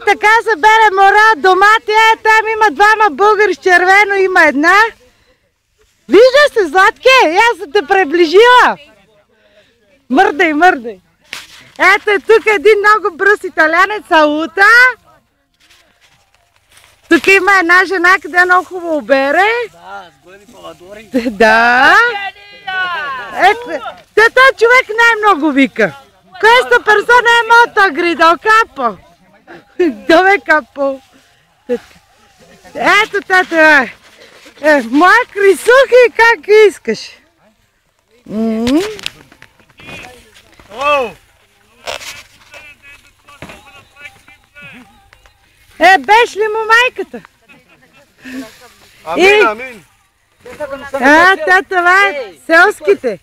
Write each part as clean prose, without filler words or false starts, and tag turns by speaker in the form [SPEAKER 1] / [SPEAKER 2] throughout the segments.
[SPEAKER 1] Така се бере мора, домати, там има двама българи с червено, има една. Вижда се, Златке, аз съм те приближила. Мърдай, мърдай. Ето тук един много бръс италянец, салута. Тук има една жена, къде много хубаво бере.
[SPEAKER 2] Да, с бъни паладори.
[SPEAKER 1] Да. Ето, този човек най-много вика. Questa persona è molto grido, capo. Dove capo? Ето тата. Моя крисухи, как искаш. Беше ли му майката?
[SPEAKER 3] Амин, амин.
[SPEAKER 1] Това е селските.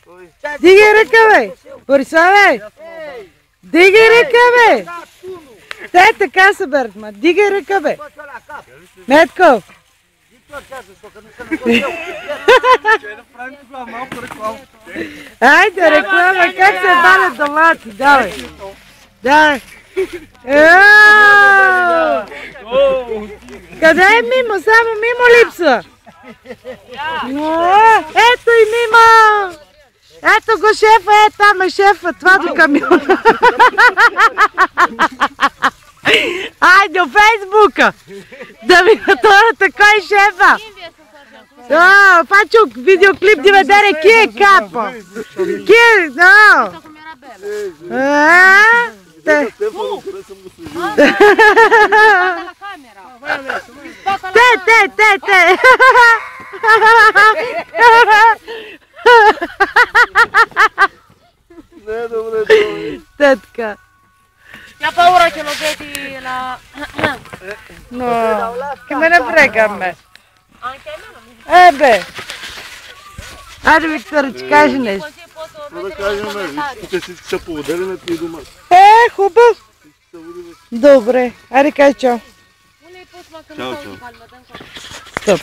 [SPEAKER 1] Дигай ръка, бе. Борисове. Дигай ръка, бе. Те така се бърт, ма. Дигай ръка, бе. Метко. Айде, реклама. Как се балят домати? Давай. Давай. Къде е Мимо? Само Мимо липсва. Ето и Мимо. Ето го шефа, там е шефа, това до камиона. Айде, в Фейсбука. Да ви натвората кой е шефа. Faccio un videoclip di vedere chi è il capo. Chi è? No. Te. Tetka.
[SPEAKER 4] Ha paura che lo vedi la...
[SPEAKER 1] No, che me ne frega a me.
[SPEAKER 4] Anche a me non mi
[SPEAKER 1] Beh. Айде, Виктор, че кажи нещо.
[SPEAKER 3] Да кажем, тук всички са поводели на ти дома.
[SPEAKER 1] Хубаво. Добре, айде кажи чао.
[SPEAKER 3] Чао, чао.
[SPEAKER 1] Стоп.